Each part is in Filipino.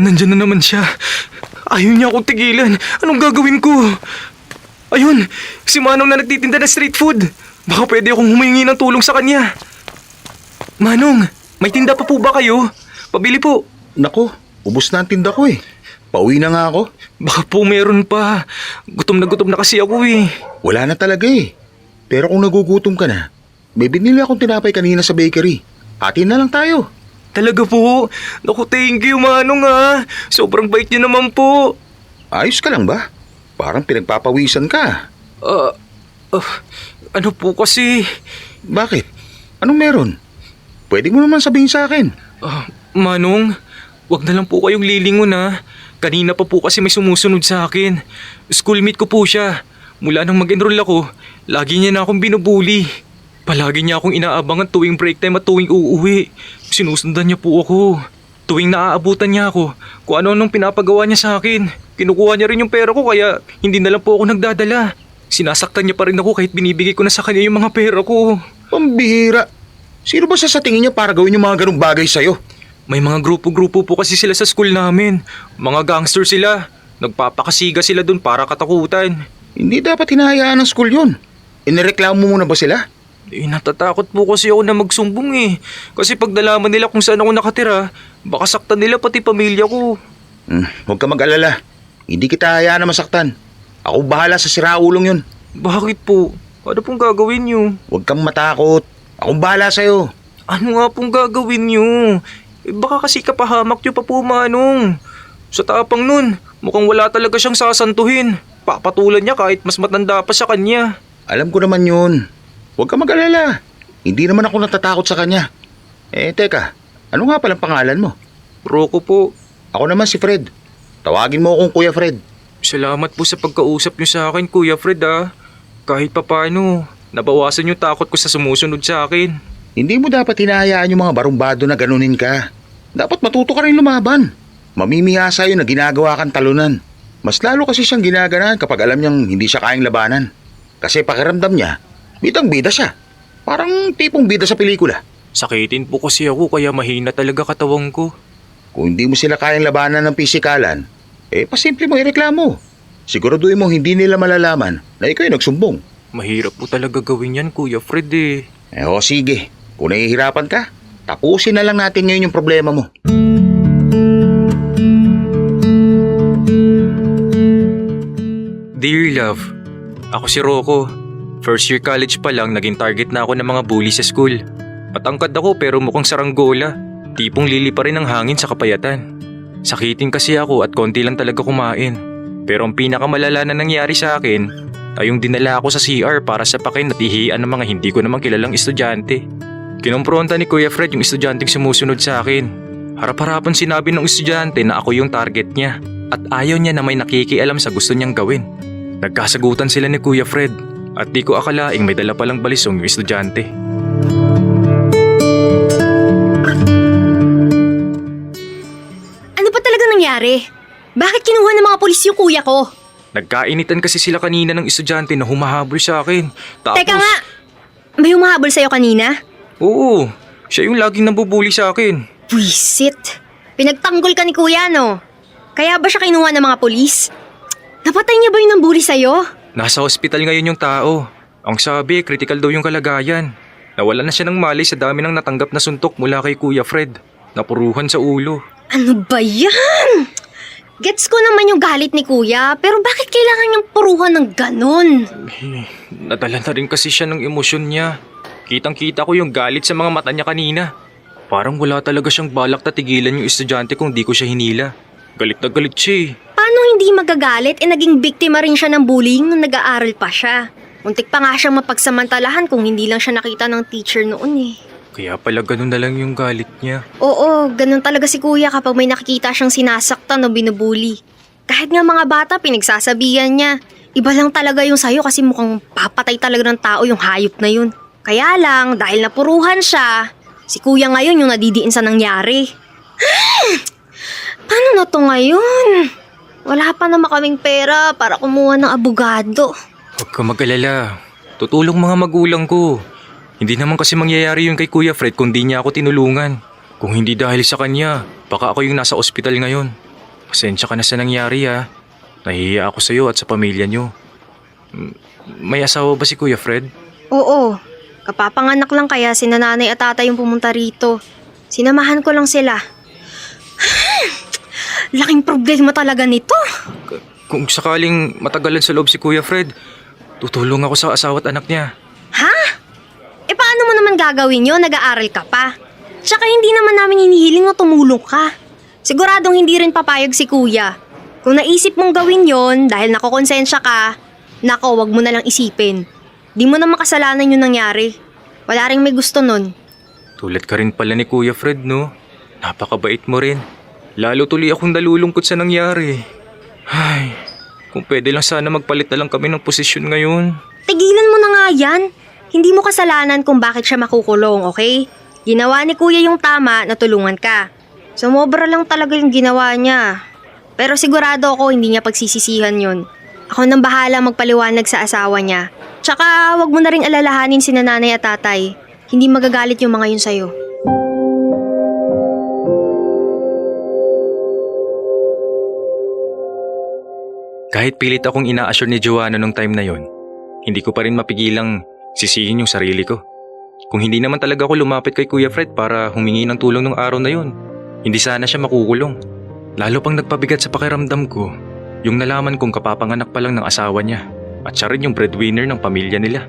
Nandyan na naman siya. Ayaw niya akong tigilan. Anong gagawin ko? Ayun, si Manong na nagtitinda ng street food. Baka pwede akong humingi ng tulong sa kanya. Manong, may tinda pa po ba kayo? Pabili po. Nako, ubos na ang tinda ko eh. Pauwi na nga ako. Baka po meron pa. Gutom na kasi ako eh. Wala na talaga eh. Pero kung nagugutom ka na, may binili akong tinapay kanina sa bakery. Hatiin na lang tayo. Talaga po? Naku, thank you, Manong ha. Sobrang bait niyo naman po. Ayos ka lang ba? Parang pinagpapawisan ka. Ano po kasi? Bakit? Anong meron? Pwede mo naman sabihin sa akin. Manong, wag na lang po kayong lilingon ha. Kanina pa po kasi may sumusunod sa akin. Schoolmate ko po siya. Mula nang mag-enroll ako, lagi niya na akong binubuli. Palagi niya akong inaabangan tuwing break time at tuwing uuwi. Sinusundan niya po ako. Tuwing naaabutan niya ako, kung ano-anong pinapagawa niya sa akin. Kinukuha niya rin yung pera ko kaya hindi na lang po ako nagdadala. Sinasaktan niya pa rin ako kahit binibigay ko na sa kanya yung mga pera ko. Pambihira. Sino ba sa tingin niya para gawin yung mga ganong bagay sa'yo? May mga grupo-grupo po kasi sila sa school namin. Mga gangster sila. Nagpapakasiga sila dun para katakutan. Hindi dapat hinahayaan ng school yun. Inireklamo mo muna ba sila? Natatakot po kasi ako na magsumbong eh. Kasi pag nalaman nila kung saan ako nakatira, baka saktan nila pati pamilya ko. Huwag ka mag-alala. Hindi kita hayaan na masaktan. Ako bahala sa siraulong yun. Bakit po? Ano pong gagawin niyo? Huwag kang matakot. Akong bahala sa'yo. Ano nga pong gagawin niyo? Baka kasi kapahamak niyo pa po, Manong. Sa tapang nun, mukhang wala talaga siyang sasantuhin. Papatulan niya kahit mas matanda pa sa kanya. Alam ko naman yun. Huwag ka mag-alala. Hindi naman ako natatakot sa kanya. Teka. Ano nga palang pangalan mo? Rocco po. Ako naman si Fred. Tawagin mo akong Kuya Fred. Salamat po sa pagkausap niyo sa akin, Kuya Fred ah. Kahit papano, nabawasan yung takot ko sa sumusunod sa akin. Hindi mo dapat hinahayaan yung mga barumbado na ganunin ka. Dapat matuto ka rin lumaban. Mamimihasa yun na ginagawa kang talunan. Mas lalo kasi siyang ginaganan kapag alam niyang hindi siya kayang labanan. Kasi pakiramdam niya, bidang-bida siya. Parang tipong bida sa pelikula. Sakitin po kasi ako kaya mahina talaga katawang ko. Kung hindi mo sila kayang labanan ng pisikalan, pasimple mo ireklamo. Siguraduhin mo hindi nila malalaman na ikaw ay nagsumbong. Mahirap po talaga gawin yan, Kuya Fred eh. Sige. Kung nahihirapan ka, tapusin na lang natin ngayon yung problema mo. Dear Love, ako si Rocco. First year college pa lang naging target na ako ng mga bully sa school. Matangkad ako pero mukhang saranggola. Tipong lili pa rin ang hangin sa kapayatan. Sakitin kasi ako at konti lang talaga kumain. Pero ang pinakamalala na nangyari sa akin ay yung dinala ako sa CR para sapakin at ihian ng mga hindi ko naman kilalang estudyante. Kinompronta ni Kuya Fred yung estudyanteng sumusunod sa akin. Harap-harapan sinabi ng estudyante na ako yung target niya at ayaw niya na may nakikialam sa gusto niyang gawin. Nagkasagutan sila ni Kuya Fred at di ko akalaing may dala palang balisong yung estudyante. Ano pa talaga nangyari? Bakit kinuha ng mga pulis yung kuya ko? Nagkainitan kasi sila kanina ng estudyante na humahabol sa akin. Tapos, Teka nga, may humahabol sa'yo kanina? Oo, siya yung laging nabubuli sa akin. Buisit. Pinagtanggol ka ni kuya, no? Kaya ba siya kinuha ng mga pulis? Napatay niya ba yung nambuli sa'yo? Nasa ospital ngayon yung tao. Ang sabi, critical daw yung kalagayan. Nawala na siya ng malay sa dami ng natanggap na suntok mula kay Kuya Fred. Napuruhan sa ulo. Ano ba yan? Gets ko naman yung galit ni kuya, pero bakit kailangan niyang puruhan ng ganon? Nadala na rin kasi siya ng emosyon niya. Kitang-kita ko yung galit sa mga mata niya kanina. Parang wala talaga siyang balak na tigilan yung estudyante kung di ko siya hinila. Galit na galit siya eh. Paano hindi magagalit naging biktima rin siya ng bullying nung nag-aaral pa siya? Muntik pa nga siyang mapagsamantalahan kung hindi lang siya nakita ng teacher noon eh. Kaya pala ganun na lang yung galit niya. Oo, ganun talaga si kuya kapag may nakikita siyang sinasaktan o binubuli. Kahit nga mga bata, pinagsasabihan niya. Iba lang talaga yung sayo kasi mukhang papatay talaga ng tao yung hayop na yun. Kaya lang, dahil napuruhan siya, si kuya ngayon yung nadidiin sa nangyari. Paano na to ngayon? Wala pa naman kaming pera para kumuha ng abogado. Huwag ka mag-alala. Tutulong mga magulang ko. Hindi naman kasi mangyayari yun kay Kuya Fred kung di niya ako tinulungan. Kung hindi dahil sa kanya, baka ako yung nasa ospital ngayon. Pasensya ka na sa nangyari ha. Nahihiya ako sa'yo at sa pamilya nyo. May asawa ba si Kuya Fred? Oo, kapapanganak lang kaya sina nanay at tatay yung pumunta rito. Sinamahan ko lang sila. Laking problema talaga nito. Kung sakaling matagalan sa loob si Kuya Fred, tutulong ako sa asawa at anak niya. Ha? E paano mo naman gagawin yun? Nag-aaral ka pa. Tsaka hindi naman namin hinihiling na tumulong ka. Siguradong hindi rin papayag si kuya. Kung naisip mong gawin yon dahil nakokonsensya ka, nako, wag mo na lang isipin. Di mo na makasalanan yung nangyari. Wala ring may gusto nun. Tulad ka rin pala ni Kuya Fred, no? Napakabait mo rin. Lalo tuloy akong nalulungkot sa nangyari. Ay, kung pwede lang sana magpalit na lang kami ng posisyon ngayon. Tigilan mo na nga yan. Hindi mo kasalanan kung bakit siya makukulong, okay? Ginawa ni kuya yung tama na tulungan ka. Sumobra lang talaga yung ginawa niya. Pero sigurado ako hindi niya pagsisisihan yun. Ako nang bahala magpaliwanag sa asawa niya. Tsaka wag mo na ring alalahanin sina nanay at tatay. Hindi magagalit yung mga yun sa'yo. Kahit pilit akong ina-assure ni Joanna nung time na yon, hindi ko pa rin mapigilang sisihin yung sarili ko. Kung hindi naman talaga ako lumapit kay Kuya Fred para humingi ng tulong nung araw na yon, hindi sana siya makukulong. Lalo pang nagpabigat sa pakiramdam ko, yung nalaman kong kapapanganak pa lang ng asawa niya at siya rin yung breadwinner ng pamilya nila.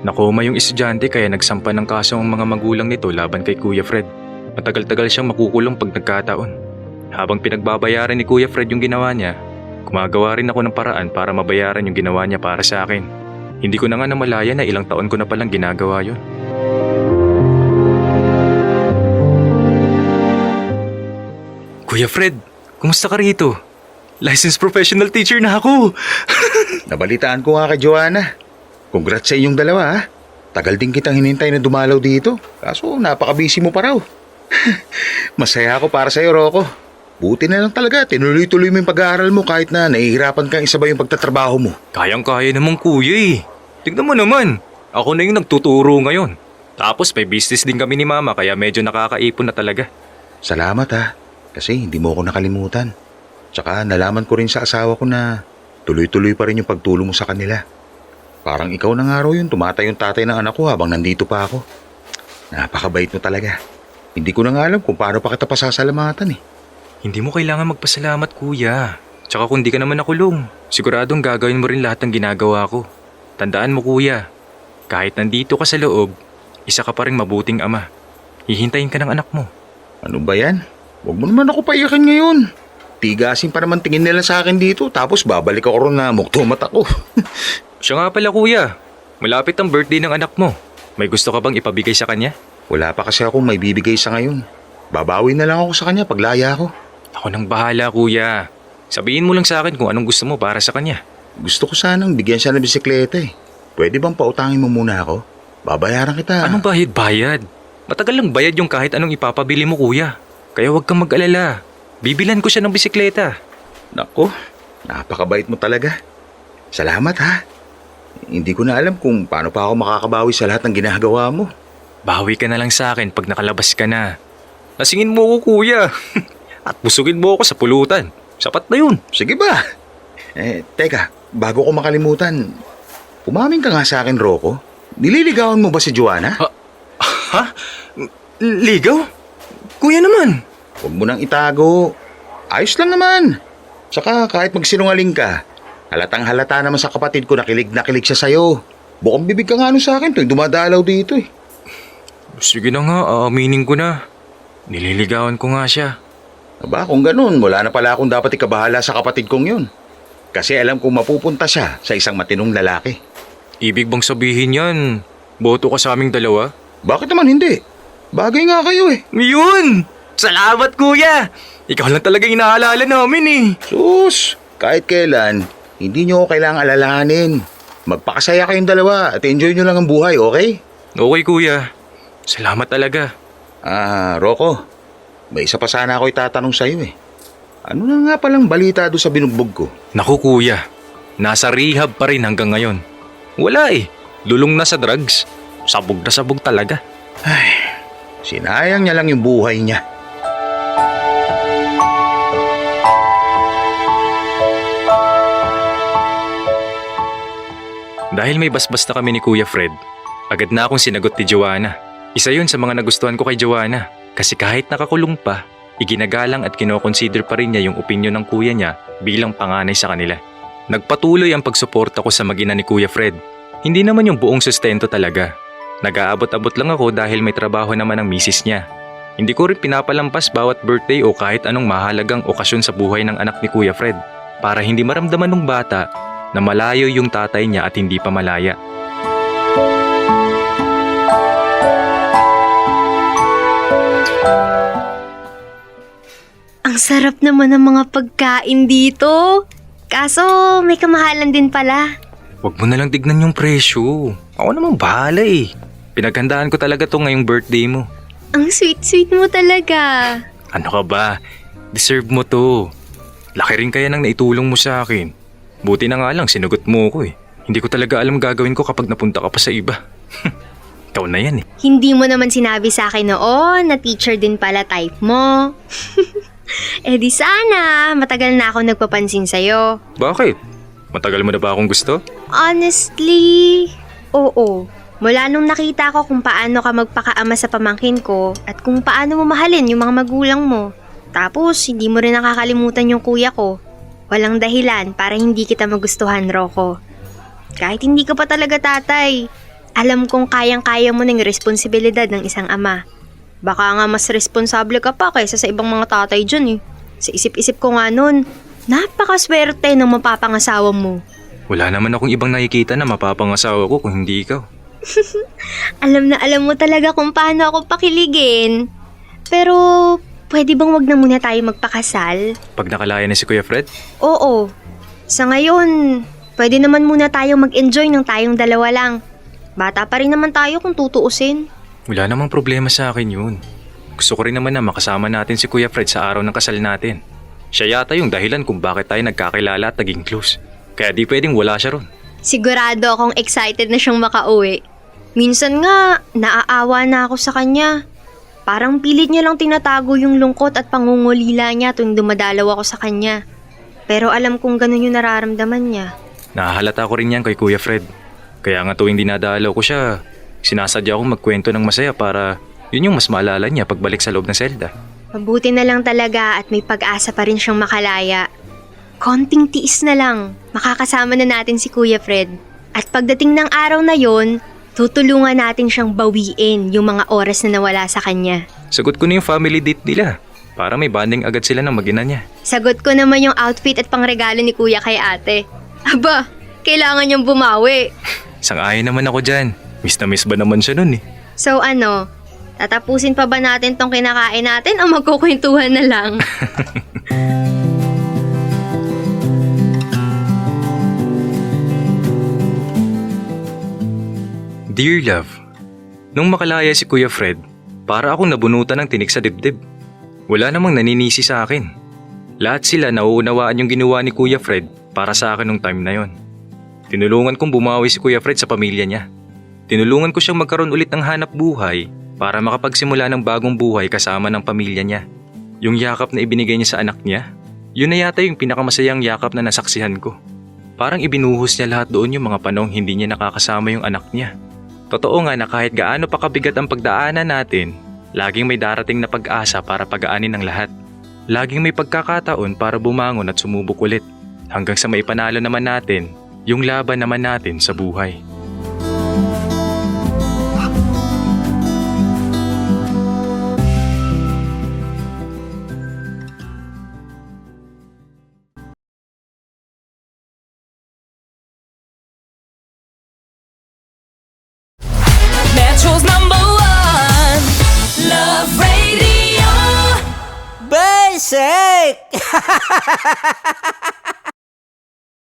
Nakoma yung estudyante kaya nagsampa ng kaso ang mga magulang nito laban kay Kuya Fred. Matagal-tagal siyang makukulong pag nagkataon. Habang pinagbabayaran ni Kuya Fred yung ginawa niya, gumagawa rin ako ng paraan para mabayaran yung ginawa niya para sa akin. Hindi ko na nga namalaya na ilang taon ko na palang ginagawa yun. Kuya Fred, kumusta ka rito? Licensed professional teacher na ako. Nabalitaan ko nga kay Joanna. Congrats sa inyong dalawa ha. Tagal din kitang hinintay na dumalaw dito. Kaso napaka-busy mo pa raw. Masaya ako para sa'yo, Rocco. Buti na lang talaga, tinuloy-tuloy mo yung pag-aaral mo kahit na nahihirapan kang isabay yung pagtatrabaho mo. Kayang-kaya naman kuya eh. Tignan mo naman, ako na yung nagtuturo ngayon. Tapos may business din kami ni Mama kaya medyo nakakaipon na talaga. Salamat ha, kasi hindi mo ako nakalimutan. Tsaka nalaman ko rin sa asawa ko na tuloy-tuloy pa rin yung pagtulong mo sa kanila. Parang ikaw na nga raw yung tumatay yung tatay ng anak ko habang nandito pa ako. Napakabait mo talaga. Hindi ko na nga alam kung paano pa kita pasasalamatan eh. Hindi mo kailangan magpasalamat kuya. Tsaka kung di ka naman nakulong, siguradong gagawin mo rin lahat ng ginagawa ko. Tandaan mo kuya, kahit nandito ka sa loob, isa ka pa rin mabuting ama. Hihintayin ka ng anak mo. Ano ba yan? Huwag mo naman ako paiyakin ngayon. Tigasin pa naman tingin nila sa akin dito tapos babalik ako ron na mukto mata ko. Siya nga pala kuya, malapit ang birthday ng anak mo. May gusto ka bang ipabigay sa kanya? Wala pa kasi akong may bibigay sa ngayon. Babawi na lang ako sa kanya pag laya ko. Ako nang bahala kuya. Sabihin mo lang sa akin kung anong gusto mo para sa kanya. Gusto ko sanang bigyan siya ng bisikleta eh. Pwede bang pautangin mo muna ako? Babayaran kita. Anong bayad? Matagal lang bayad yung kahit anong ipapabili mo kuya. Kaya huwag kang mag-alala. Bibilan ko siya ng bisikleta. Nako, napakabait mo talaga. Salamat ha. Hindi ko na alam kung paano pa ako makakabawi sa lahat ng ginagawa mo. Bawi ka na lang sa akin pag nakalabas ka na. Lasingin mo ako kuya. At busugin mo ako sa pulutan. Sapat na yun. Sige ba? Teka, bago ko makalimutan, umamin ka nga sa akin, Rocco. Nililigawan mo ba si Joanna? Ha? Ligaw? Kuya naman. Huwag mo nang itago. Ayos lang naman. Saka kahit magsinungaling ka, halatang halata naman sa kapatid ko na kilig siya sa'yo. Bukang bibig ka nga ano sa akin tuwing dumadalaw dito eh. Sige na nga, aaminin ko na. Nililigawan ko nga siya. Aba, kung ganun, wala na pala akong dapat ikabahala sa kapatid kong yun. Kasi alam kong mapupunta siya sa isang matinong lalaki. Ibig bang sabihin yan, boto ka sa aming dalawa? Bakit naman hindi? Bagay nga kayo eh. Yun! Salamat kuya! Ikaw lang talaga inaalala namin eh. Sus, kahit kailan, hindi nyo ako kailangang alalahanin. Magpakasaya kayong dalawa at enjoy nyo lang ang buhay, okay? Okay kuya, salamat talaga. Rocco, may isa pa sana ako itatanong sa'yo eh. Ano na nga palang balita doon sa binugbog ko? Naku kuya, nasa rehab pa rin hanggang ngayon. Wala eh, lulong na sa drugs. Sabog na sabog talaga. Ay, sinayang niya lang yung buhay niya. Dahil may basbas na kami ni Kuya Fred, agad na akong sinagot ni Joanna. Isa yun sa mga nagustuhan ko kay Joanna kasi kahit nakakulong pa, iginagalang at kinoconsider pa rin niya yung opinyon ng kuya niya bilang panganay sa kanila. Nagpatuloy ang pagsuporta ko sa mag-ina ni Kuya Fred. Hindi naman yung buong sustento talaga. Nag-aabot-abot lang ako dahil may trabaho naman ang misis niya. Hindi ko rin pinapalampas bawat birthday o kahit anong mahalagang okasyon sa buhay ng anak ni Kuya Fred para hindi maramdaman ng bata na malayo yung tatay niya at hindi pa malaya. Ang sarap naman ng mga pagkain dito. Kaso may kamahalan din pala. Huwag mo nalang tignan yung presyo. Ako namang bahala eh. Pinaghandaan ko talaga to ngayong birthday mo. Ang sweet-sweet mo talaga. Ano ka ba? Deserve mo to. Laki rin kaya nang naitulong mo sa akin. Buti na nga lang sinagot mo ko eh. Hindi ko talaga alam gagawin ko kapag napunta ka pa sa iba. Ikaw na yan eh. Hindi mo naman sinabi sa akin noon na teacher din pala type mo. Eh di sana, matagal na ako nagpapansin sa'yo. Bakit? Matagal mo na ba akong gusto? Honestly, oo. Mula nung nakita ko kung paano ka magpakaama sa pamangkin ko at kung paano mo mahalin yung mga magulang mo. Tapos, hindi mo rin nakakalimutan yung kuya ko. Walang dahilan para hindi kita magustuhan, Rocco. Kahit hindi ka pa talaga tatay, alam kong kayang-kaya mo ng responsibilidad ng isang ama. Baka nga mas responsable ka pa kaysa sa ibang mga tatay dyan eh. Sa isip-isip ko nga nun, napakaswerte ng mapapangasawa mo. Wala naman akong ibang nakikita na mapapangasawa ko kung hindi ikaw. Alam na alam mo talaga kung paano ako pakiligin. Pero, pwede bang wag na muna tayo magpakasal? Pag nakalaya na si Kuya Fred? Oo. Sa ngayon, pwede naman muna tayo mag-enjoy ng tayong dalawa lang. Bata pa rin naman tayo kung tutuusin. Wala namang problema sa akin yun. Gusto ko rin naman na makasama natin si Kuya Fred sa araw ng kasal natin. Siya yata yung dahilan kung bakit tayo nagkakilala at naging close. Kaya di pwedeng wala siya ron. Sigurado akong excited na siyang makauwi. Minsan nga, naaawa na ako sa kanya. Parang pilit niya lang tinatago yung lungkot at pangungulila niya tuwing dumadalaw ako sa kanya. Pero alam kong ganun yung nararamdaman niya. Nahahalata ko rin yan kay Kuya Fred. Kaya nga tuwing dinadalaw ko siya, sinasadya akong magkwento ng masaya para yun yung mas maalala niya pagbalik sa loob ng selda. Mabuti na lang talaga at may pag-asa pa rin siyang makalaya. Konting tiis na lang, makakasama na natin si Kuya Fred. At pagdating ng araw na yon, tutulungan natin siyang bawiin yung mga oras na nawala sa kanya. Sagot ko na yung family date nila para may bonding agad sila ng mag-ina niya. Sagot ko naman yung outfit at pangregalo ni Kuya kay ate. Aba, kailangan niyang bumawi. Sang-ayon naman ako dyan. Miss na miss ba naman siya nun eh. So ano, tatapusin pa ba natin tong kinakain natin o magkukwentuhan na lang? Dear Love, nung makalaya si Kuya Fred, para akong nabunutan ng tinik sa dibdib. Wala namang naninisi sa akin. Lahat sila nauunawaan yung ginawa ni Kuya Fred para sa akin nung time na yon. Tinulungan kong bumawi si Kuya Fred sa pamilya niya. Tinulungan ko siyang magkaroon ulit ng hanap buhay para makapagsimula ng bagong buhay kasama ng pamilya niya. Yung yakap na ibinigay niya sa anak niya, yun na yata yung pinakamasayang yakap na nasaksihan ko. Parang ibinuhos niya lahat doon yung mga panahong hindi niya nakakasama yung anak niya. Totoo nga na kahit gaano pa kabigat ang pagdaanan natin, laging may darating na pag-asa para pagaanin ng lahat. Laging may pagkakataon para bumangon at sumubok ulit hanggang sa maipanalo naman natin yung laban naman natin sa buhay. Metro's #1 Love Radio. Basic!